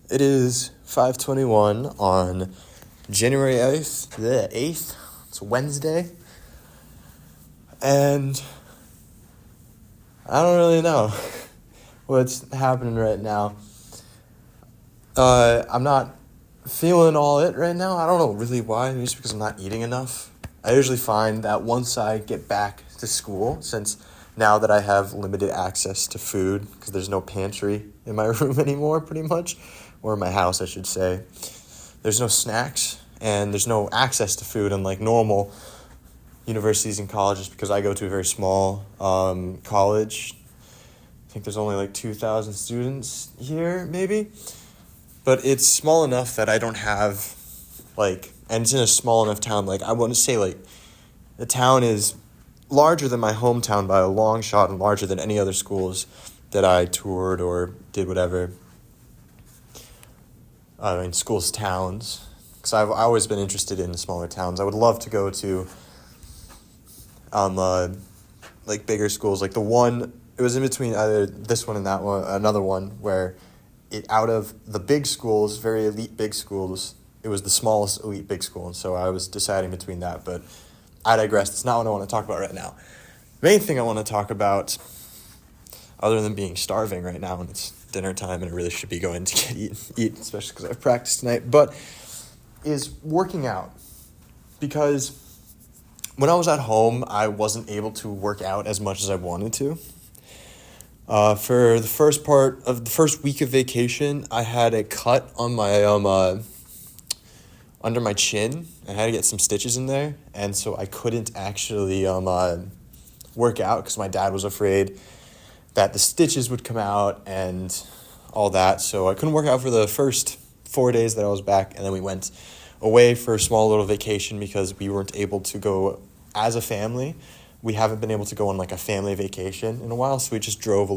It is 5:21 on January 8th. It's Wednesday. And I don't really know what's happening right now. I'm not feeling all it right now. I don't know really why. Maybe it's because I'm not eating enough. I usually find that once I get back to school, since now that I have limited access to food, because there's no pantry in my room anymore, pretty much, or in my house, I should say. There's no snacks, and there's no access to food unlike normal universities and colleges, because I go to a very small college. I think there's only like 2,000 students here, maybe. But it's small enough that I don't have, and it's in a small enough town, I want to say, the town is larger than my hometown by a long shot and larger than any other schools that I toured or did whatever. Schools, towns. Because I've always been interested in smaller towns. I would love to go to, bigger schools. Like the one, it was in between either this one and that one, another one, where out of the big schools, very elite big schools, it was the smallest elite big school. And so I was deciding between that, but I digress. That's not what I want to talk about right now. The main thing I want to talk about, other than being starving right now, and it's dinner time and I really should be going to eat, especially because I have practice tonight, but is working out. Because when I was at home, I wasn't able to work out as much as I wanted to. For the first part of the first week of vacation, I had a cut on my under my chin. I had to get some stitches in there, and so I couldn't actually work out because my dad was afraid that the stitches would come out and all that. So I couldn't work out for the first 4 days that I was back, and then we went away for a small little vacation because we weren't able to go as a family. We haven't been able to go on a family vacation in a while, so we just drove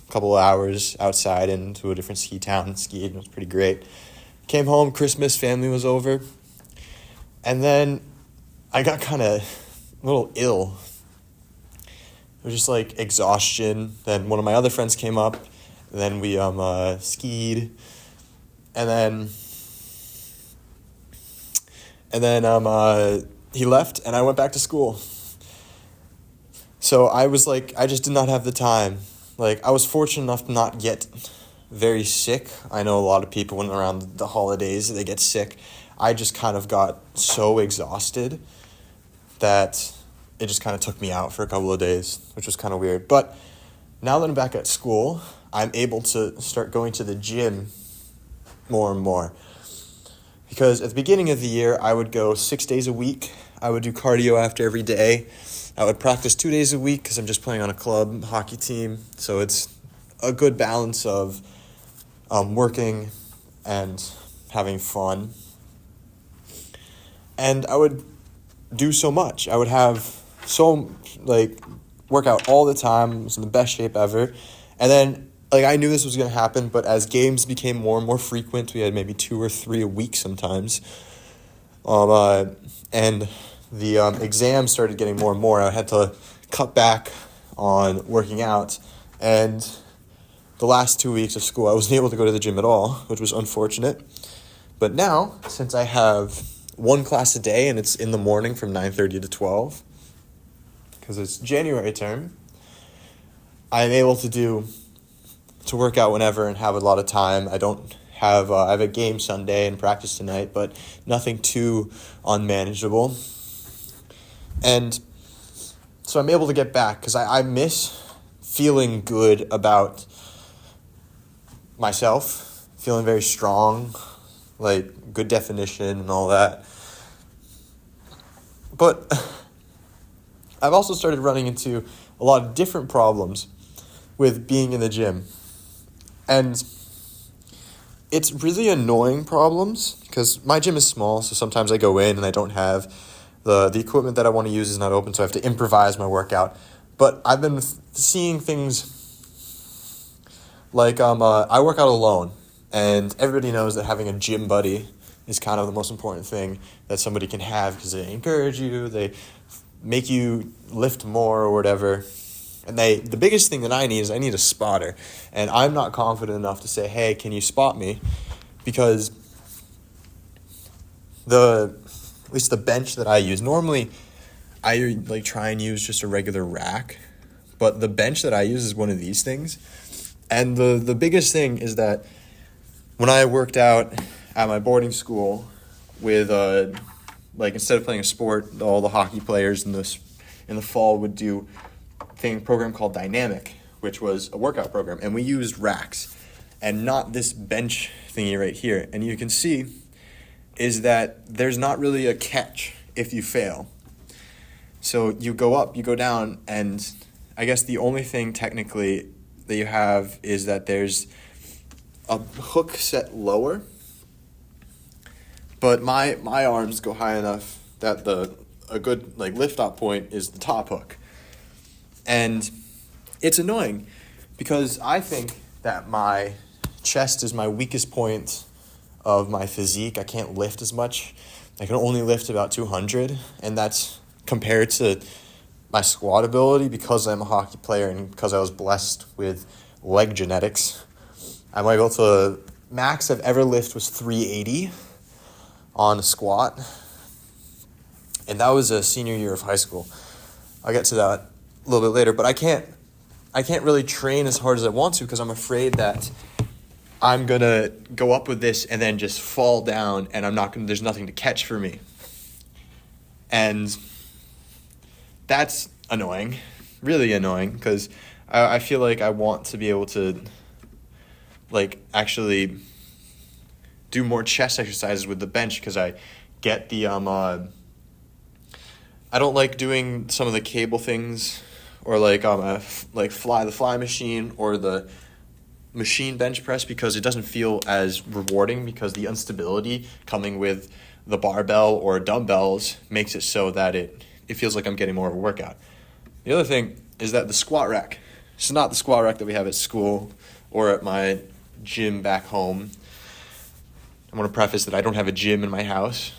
couple of hours outside into a different ski town and skied, and it was pretty great. Came home, Christmas, family was over, and then I got kind of a little ill. It was just exhaustion. Then one of my other friends came up, and then we skied, and then he left, and I went back to school. So I was I just did not have the time. I was fortunate enough to not get very sick. I know a lot of people when around the holidays, they get sick. I just kind of got so exhausted that it just kind of took me out for a couple of days, which was kind of weird. But now that I'm back at school, I'm able to start going to the gym more and more. Because at the beginning of the year, I would go 6 days a week. I would do cardio after every day. I would practice 2 days a week because I'm just playing on a club hockey team. So it's a good balance of working and having fun. And I would do so much. I would have work out all the time. I was in the best shape ever. And then I knew this was going to happen, but as games became more and more frequent, we had maybe 2 or 3 a week sometimes. And the exams started getting more and more. I had to cut back on working out. And the last 2 weeks of school, I wasn't able to go to the gym at all, which was unfortunate. But now, since I have one class a day and it's in the morning from 9:30 to 12, because it's January term, I'm able to work out whenever and have a lot of time. I don't have, I have a game Sunday and practice tonight, but nothing too unmanageable. And so I'm able to get back because I miss feeling good about myself, feeling very strong, good definition and all that. But I've also started running into a lot of different problems with being in the gym. And it's really annoying problems because my gym is small, so sometimes I go in and I don't have the equipment that I want to use is not open, so I have to improvise my workout. But I've been seeing things I work out alone, and everybody knows that having a gym buddy is kind of the most important thing that somebody can have because they encourage you, they make you lift more or whatever. And the biggest thing that I need is I need a spotter. And I'm not confident enough to say, hey, can you spot me? because at least the bench that I use, normally I like try and use just a regular rack, but the bench that I use is one of these things. And the biggest thing is that when I worked out at my boarding school with like instead of playing a sport, all the hockey players in the fall would do a program called Dynamic, which was a workout program, and we used racks and not this bench thingy right here. And you can see is that there's not really a catch if you fail. So you go up, you go down, and I guess the only thing technically that you have is that there's a hook set lower, but my arms go high enough that a good like lift off point is the top hook. And it's annoying because I think that my chest is my weakest point of my physique. I can't lift as much. I can only lift about 200, and that's compared to my squat ability because I'm a hockey player and because I was blessed with leg genetics. I'm able to, max I've ever lifted was 380 on a squat, and that was a senior year of high school. I'll get to that a little bit later, but I can't really train as hard as I want to because I'm afraid that I'm going to go up with this and then just fall down, and there's nothing to catch for me. And that's annoying, really annoying, because I feel like I want to be able to like actually do more chest exercises with the bench because I get the I don't like doing some of the cable things or like the fly machine or the machine bench press because it doesn't feel as rewarding because the instability coming with the barbell or dumbbells makes it so that it feels like I'm getting more of a workout. The other thing is that the squat rack, it's not the squat rack that we have at school or at my gym back home. I want to preface that I don't have a gym in my house.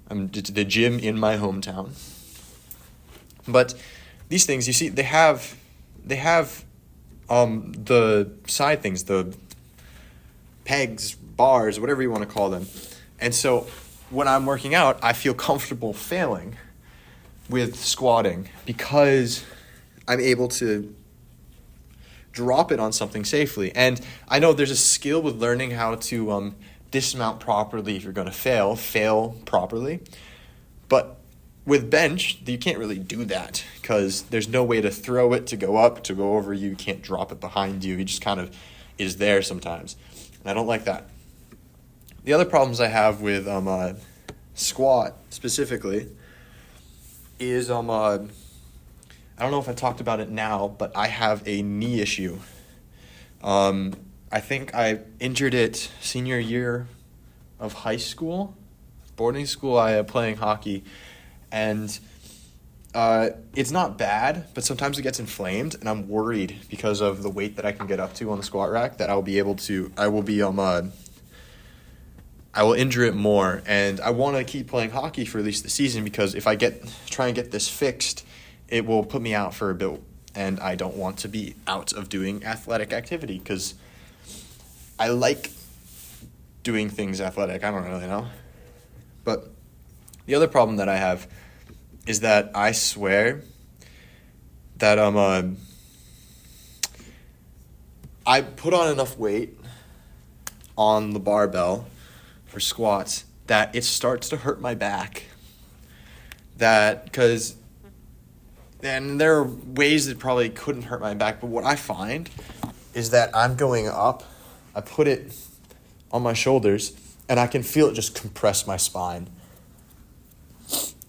I'm the gym in my hometown. But these things, you see, they have the side things, the pegs, bars, whatever you want to call them. And so when I'm working out, I feel comfortable failing with squatting because I'm able to drop it on something safely. And I know there's a skill with learning how to dismount properly if you're going to fail properly. But with bench, you can't really do that because there's no way to throw it, to go up, to go over you. You can't drop it behind you. It just kind of is there sometimes. And I don't like that. The other problems I have with squat specifically is I don't know if I talked about it now, but I have a knee issue. I think I injured it senior year of high school, boarding school. I playing hockey, and it's not bad, but sometimes it gets inflamed, and I'm worried because of the weight that I can get up to on the squat rack that I will injure it more, and I want to keep playing hockey for at least the season because if I try and get this fixed, it will put me out for a bit, and I don't want to be out of doing athletic activity because I like doing things athletic. I don't really know. But the other problem that I have is that I swear that I put on enough weight on the barbell for squats that it starts to hurt my back. And there are ways that probably couldn't hurt my back, but what I find is that I'm going up, I put it on my shoulders, and I can feel it just compress my spine.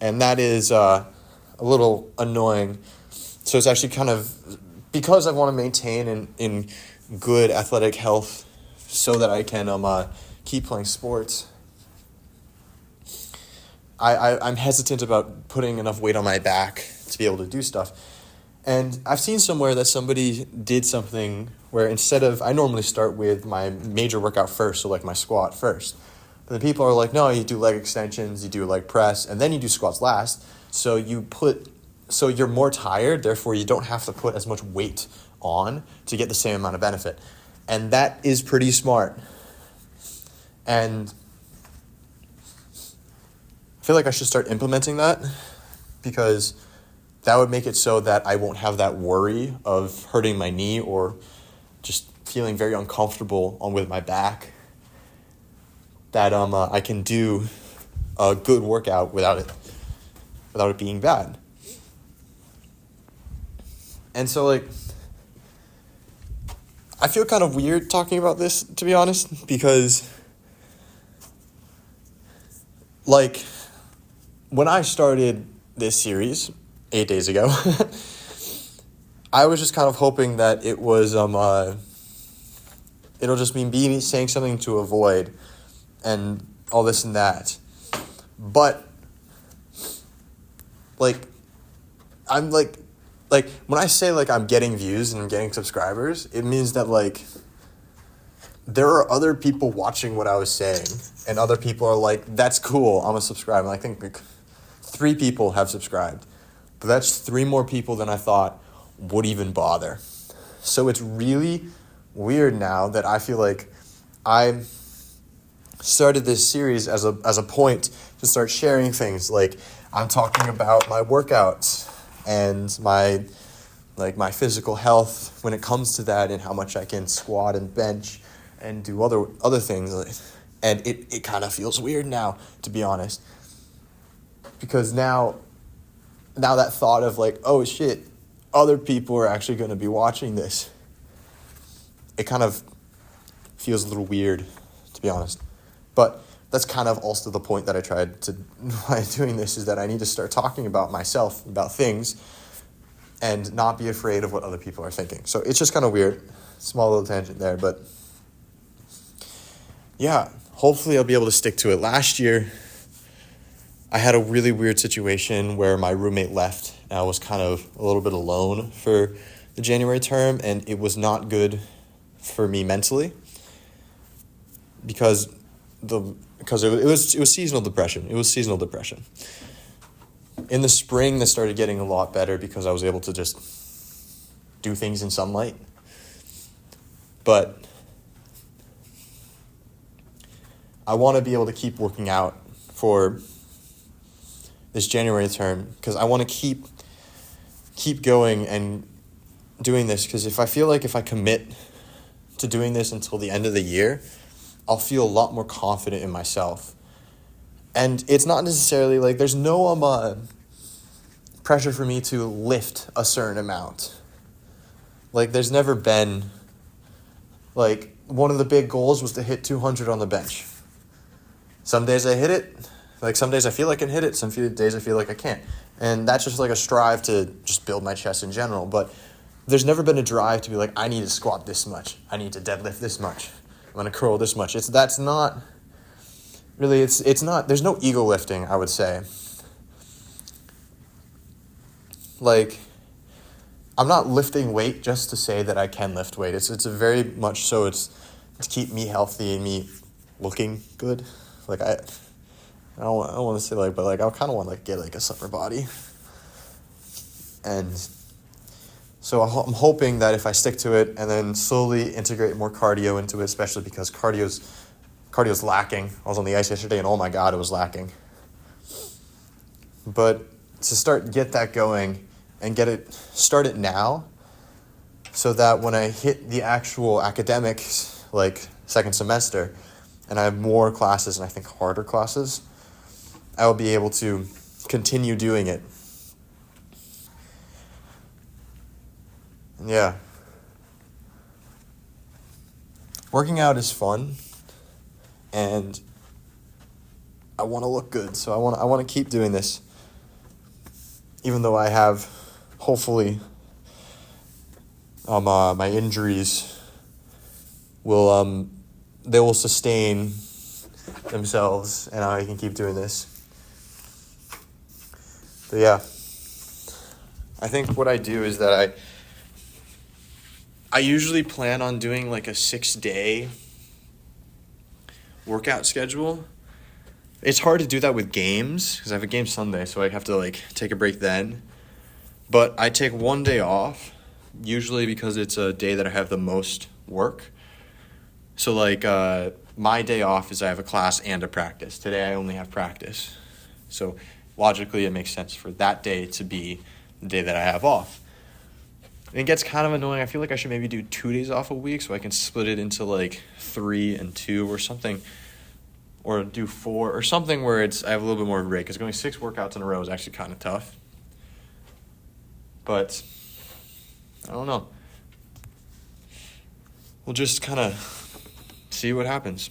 And that is a little annoying. So it's actually kind of, because I want to maintain in good athletic health so that I can keep playing sports, I'm hesitant about putting enough weight on my back to be able to do stuff. And I've seen somewhere that somebody did something where I normally start with my major workout first, so like my squat first. But the people are like, no, you do leg extensions, you do leg press, and then you do squats last. So you're more tired, therefore you don't have to put as much weight on to get the same amount of benefit. And that is pretty smart. And I feel like I should start implementing that, because that would make it so that I won't have that worry of hurting my knee or just feeling very uncomfortable with my back. That I can do a good workout without it being bad. And so, like, I feel kind of weird talking about this, to be honest, because, like, when I started this series 8 days ago, I was just kind of hoping that it was it'll just mean me saying something to avoid and all this and that. But I'm like when I say like I'm getting views and I'm getting subscribers, it means that like there are other people watching what I was saying, and other people are like, that's cool, I'm gonna subscribe. And I think like 3 people have subscribed, but that's 3 more people than I thought would even bother. So it's really weird now that I feel like I started this series as a point to start sharing things. Like, I'm talking about my workouts and my physical health when it comes to that, and how much I can squat and bench and do other things. And it kind of feels weird now, to be honest, because now that thought of like, oh shit, other people are actually going to be watching this, it kind of feels a little weird, to be honest. But that's kind of also the point that I tried to, by doing this, is that I need to start talking about myself, about things, and not be afraid of what other people are thinking. So it's just kind of weird. Small little tangent there, but yeah, hopefully I'll be able to stick to it. Last year, I had a really weird situation where my roommate left, and I was kind of a little bit alone for the January term, and it was not good for me mentally, because it was seasonal depression. It was seasonal depression. In the spring, that started getting a lot better because I was able to just do things in sunlight. But I want to be able to keep working out for this January term, because I want to keep going and doing this, because if I commit to doing this until the end of the year, I'll feel a lot more confident in myself. And it's not necessarily like there's no pressure for me to lift a certain amount. Like, there's never been, like, one of the big goals was to hit 200 on the bench. Some days I hit it, like some days I feel like I can hit it, some few days I feel like I can't. And that's just like a strive to just build my chest in general. But there's never been a drive to be like, I need to squat this much, I need to deadlift this much, I'm going to curl this much. That's not really, it's not, there's no ego lifting, I would say. Like, I'm not lifting weight just to say that I can lift weight. It's a very much so it's to keep me healthy and me looking good. Like, I don't want to say like, but like I kind of want to like get like a summer body. And so I'm hoping that if I stick to it and then slowly integrate more cardio into it, especially because cardio's lacking. I was on the ice yesterday and oh my God, it was lacking. But to get that going and start it now, so that when I hit the actual academics, like second semester, and I have more classes and I think harder classes, I will be able to continue doing it. Yeah. Working out is fun, and I want to look good, so I want to keep doing this. Even though I have, hopefully, my injuries they will sustain themselves, and I can keep doing this. But yeah, I think what I do is that I usually plan on doing like a 6-day workout schedule. It's hard to do that with games because I have a game Sunday, so I have to like take a break then. But I take one day off, usually because it's a day that I have the most work. So like my day off is I have a class and a practice. Today I only have practice. So logically it makes sense for that day to be the day that I have off. And it gets kind of annoying. I feel like I should maybe do 2 days off a week so I can split it into like 3 and 2 or something. Or do 4 or something where I have a little bit more of a break. Because going 6 workouts in a row is actually kind of tough. But I don't know. We'll just kind of see what happens.